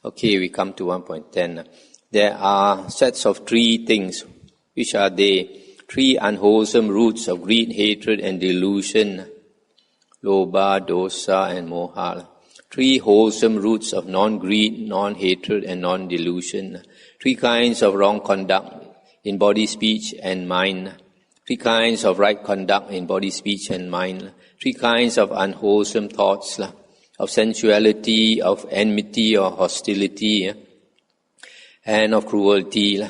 Okay, we come to 1.10. There are sets of 3 things. Which are they? 3 unwholesome roots of greed, hatred and delusion. Lobha, dosa and moha. 3 wholesome roots of non-greed, non-hatred and non-delusion. 3 kinds of wrong conduct in body, speech and mind. 3 kinds of right conduct in body, speech and mind. 3 kinds of unwholesome thoughts, of sensuality, of enmity or hostility, and of cruelty.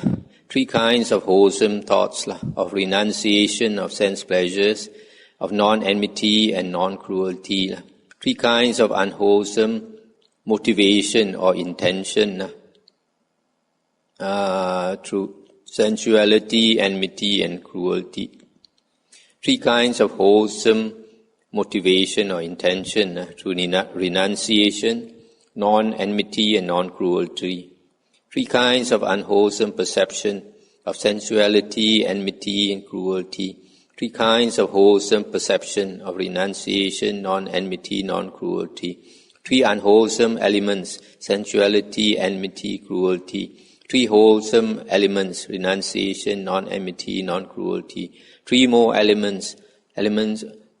3 kinds of wholesome thoughts, of renunciation of sense pleasures, of non-enmity and non-cruelty. 3 kinds of unwholesome motivation or intention, through sensuality, enmity and cruelty. 3 kinds of wholesome motivation or intention through renunciation, non-enmity and non-cruelty. 3 kinds of unwholesome perception of sensuality, enmity and cruelty. 3 kinds of wholesome perception of renunciation, non-enmity, non-cruelty. 3 unwholesome elements, sensuality, enmity, cruelty. 3 wholesome elements, renunciation, non-enmity, non-cruelty. 3 more elements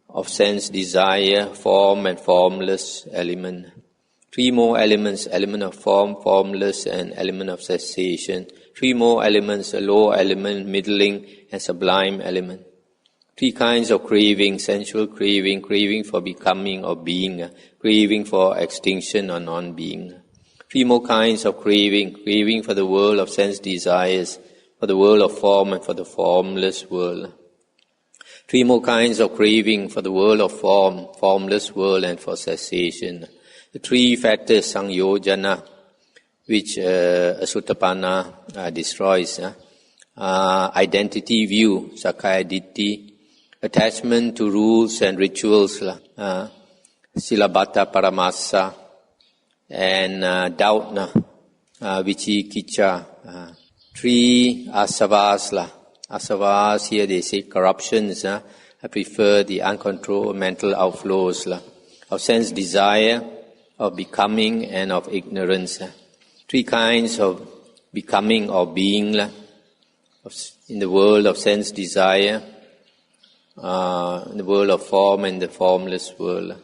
of sense desire, form and formless element. 3 more elements, element of form, formless and element of cessation. 3 more elements, a low element, middling and sublime element. 3 kinds of craving, sensual craving, craving for becoming or being, craving for extinction or non-being. 3 more kinds of craving, craving for the world of sense desires, for the world of form and for the formless world. 3 more kinds of craving for the world of form, formless world and for cessation. The 3 factors, sangyojana, which Asuttapana destroys, identity view, sakkaya ditthi, attachment to rules and rituals, silabata paramasa, and doubt, vicikicca. 3 asavas, asavas here they say corruptions. I prefer the uncontrolled mental outflows of sense desire, of becoming and of ignorance. 3 kinds of becoming or being in the world of sense desire, in the world of form and the formless world.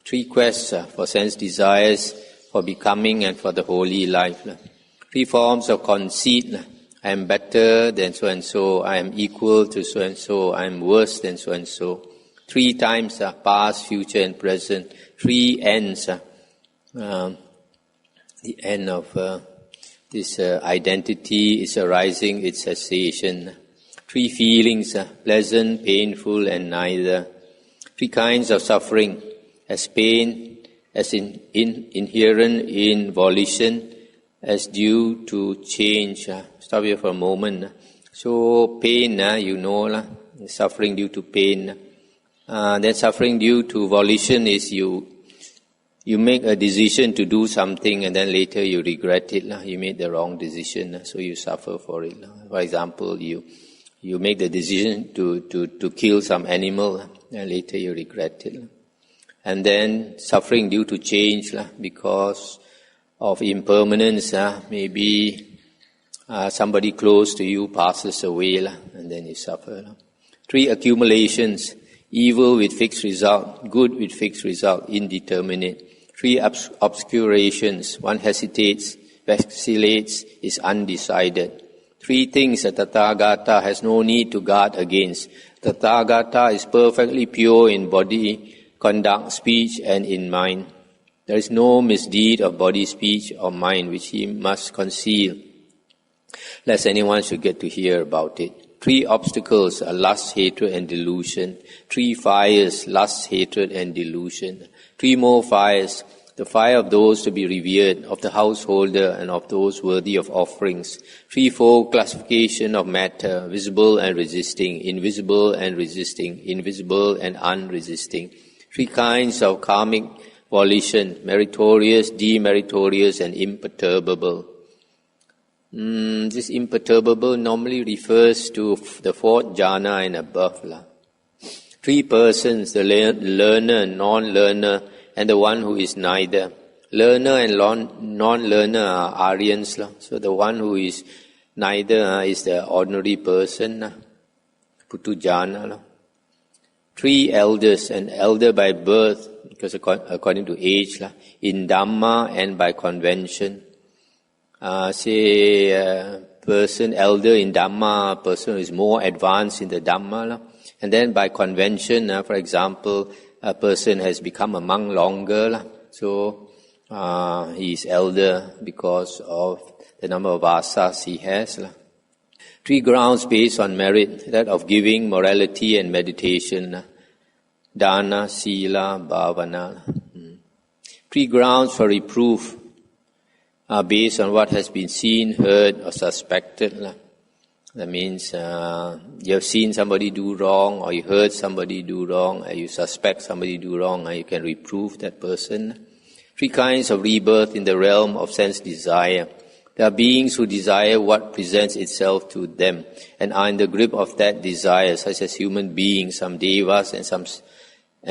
3 quests for sense desires, for becoming and for the holy life. 3 forms of conceit. I am better than so and so. I am equal to so and so. I am worse than so and so. 3 times, past, future and present. 3 ends. The end of this identity is arising, its cessation. 3 feelings, pleasant, painful and neither. 3 kinds of suffering, as pain, as inherent in volition, as due to change. Stop here for a moment. So pain, suffering due to pain. Then suffering due to volition is you make a decision to do something and then later you regret it. You made the wrong decision, so you suffer for it. For example, you make the decision to kill some animal and later you regret it. And then suffering due to change because of impermanence. Maybe somebody close to you passes away and then you suffer. 3 accumulations, evil with fixed result, good with fixed result, indeterminate. 3 obscurations, one hesitates, vacillates, is undecided. 3 things that Tathagata has no need to guard against. Tathagata is perfectly pure in body, conduct, speech and in mind. There is no misdeed of body, speech or mind which he must conceal, lest anyone should get to hear about it. 3 obstacles are lust, hatred and delusion. 3 fires, lust, hatred and delusion. 3 more fires, the fire of those to be revered, of the householder and of those worthy of offerings. 3-fold classification of matter, visible and resisting, invisible and resisting, invisible and unresisting. 3 kinds of karmic volition, meritorious, demeritorious and imperturbable. This imperturbable normally refers to the 4th jhana and above. 3 persons, the learner, non-learner, and the one who is neither. learner and non-learner are Aryans. So the one who is neither is the ordinary person, Putujana. 3 elders, an elder by birth, because according to age, in Dhamma and by convention. Person elder in Dhamma, person who is more advanced in the Dhamma. And then by convention, for example, a person has become a monk longer. So he is elder because of the number of vasas he has. 3 grounds based on merit, that of giving, morality and meditation. Dana, Sila, Bhavana. 3 grounds for reproof are based on what has been seen, heard or suspected. That means you have seen somebody do wrong, or you heard somebody do wrong, or you suspect somebody do wrong, and you can reprove that person. 3 kinds of rebirth in the realm of sense desire. There are beings who desire what presents itself to them and are in the grip of that desire, such as human beings, some devas and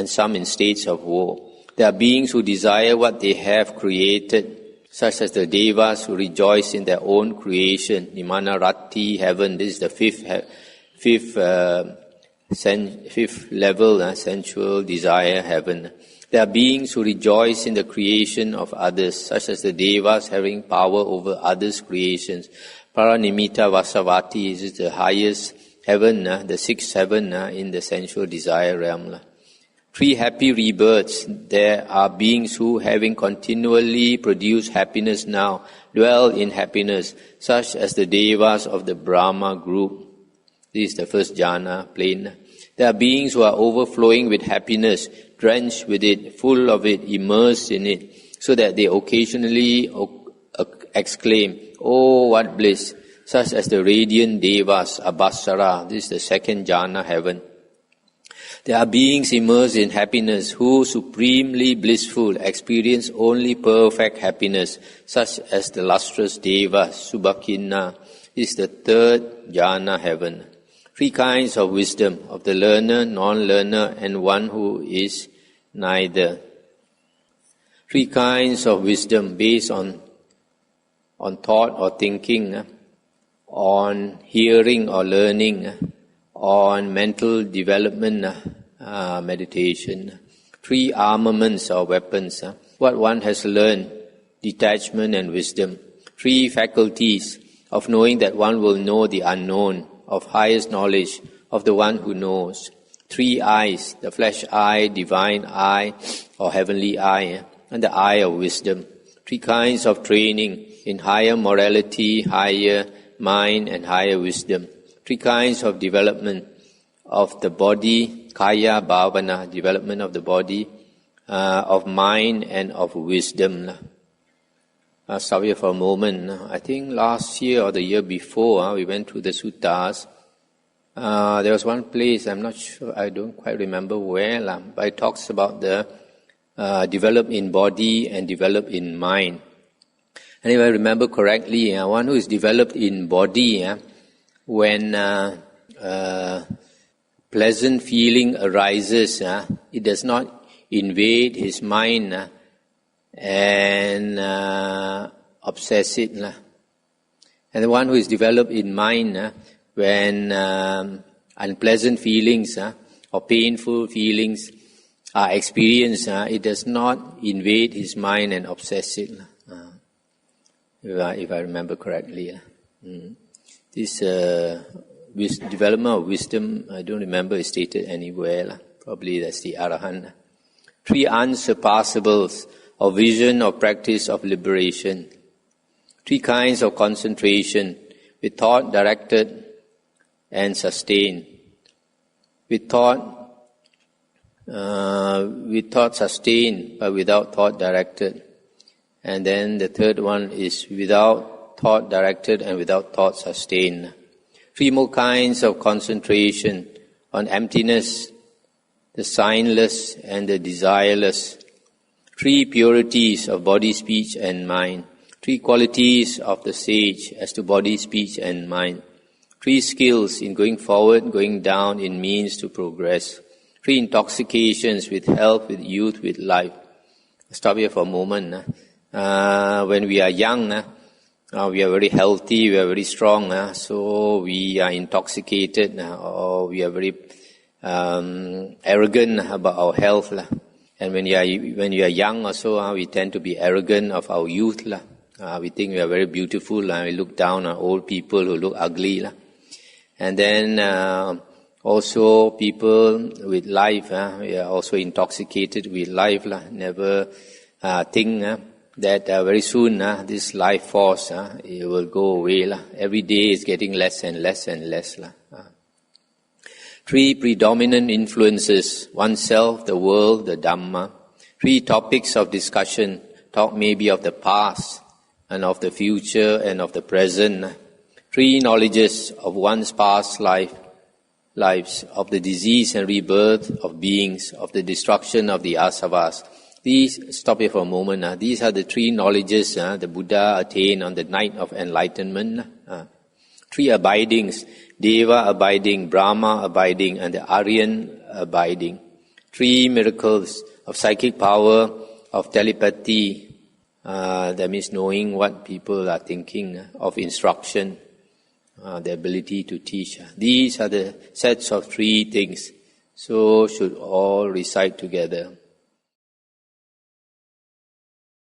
some in states of woe. There are beings who desire what they have created, such as the devas who rejoice in their own creation. Nimana Rati, heaven, this is the fifth level, sensual desire, heaven. There are beings who rejoice in the creation of others, such as the devas having power over others' creations. Paranimitta Vasavati is the highest heaven, the 6th heaven in the sensual desire realm. 3 happy rebirths. There are beings who, having continually produced happiness now, dwell in happiness, such as the devas of the Brahma group. This is the first jhana, plane. There are beings who are overflowing with happiness, drenched with it, full of it, immersed in it, so that they occasionally exclaim, "Oh, what bliss!" such as the radiant devas, Abhasara. This is the 2nd jhana, heaven. There are beings immersed in happiness who, supremely blissful, experience only perfect happiness, such as the lustrous devas, Subhakinna. This is the 3rd jhana, heaven. 3 kinds of wisdom, of the learner, non-learner, and one who is neither. 3 kinds of wisdom based on thought or thinking, on hearing or learning, on mental development, meditation. 3 armaments or weapons, what one has learned, detachment and wisdom. 3 faculties of knowing that one will know the unknown, of highest knowledge of the one who knows. 3 eyes, the flesh eye, divine eye or heavenly eye, and the eye of wisdom. 3 kinds of training in higher morality, higher mind and higher wisdom. 3 kinds of development of the body, kaya, bhavana, development of the body, of mind and of wisdom. I'll stop here for a moment. I think last year or the year before, we went through the suttas. There was one place, I'm not sure, I don't quite remember where, but it talks about the develop in body and develop in mind. And if I remember correctly, one who is developed in body, when pleasant feeling arises, it does not invade his mind and obsess it. And the one who is developed in mind, when unpleasant feelings or painful feelings are experienced, it does not invade his mind and obsess it. If I remember correctly. This development of wisdom, I don't remember it's stated anywhere. Probably that's the Arahant. 3 unsurpassables of vision or practice of liberation. 3 kinds of concentration, with thought directed and sustained. With thought sustained but without thought directed. And then the 3rd one is without thought directed and without thought sustained. 3 more kinds of concentration on emptiness, the signless and the desireless. 3 purities of body, speech and mind. 3 qualities of the sage as to body, speech and mind. 3 skills in going forward, going down in means to progress. 3 intoxications with health, with youth, with life. I'll stop here for a moment. When we are young, we are very healthy, we are very strong, so we are intoxicated, or we are very arrogant about our health. And when you are young also, we tend to be arrogant of our youth. We think we are very beautiful, we look down on old people who look ugly. And then also people with life, we are also intoxicated with life. Never think that very soon this life force it will go away. Every day is getting less and less and less. 3 predominant influences: oneself, the world, the Dhamma. 3 topics of discussion: talk maybe of the past and of the future and of the present. 3 knowledges of one's past lives, of the disease and rebirth of beings, of the destruction of the asavas. These, stop here for a moment. These are the 3 knowledges the Buddha attained on the night of enlightenment. 3 abidings: Deva abiding, Brahma abiding, and the Aryan abiding. 3 miracles of psychic power, of telepathy, that means knowing what people are thinking, of instruction, the ability to teach. These are the sets of 3 things. So should all recite together.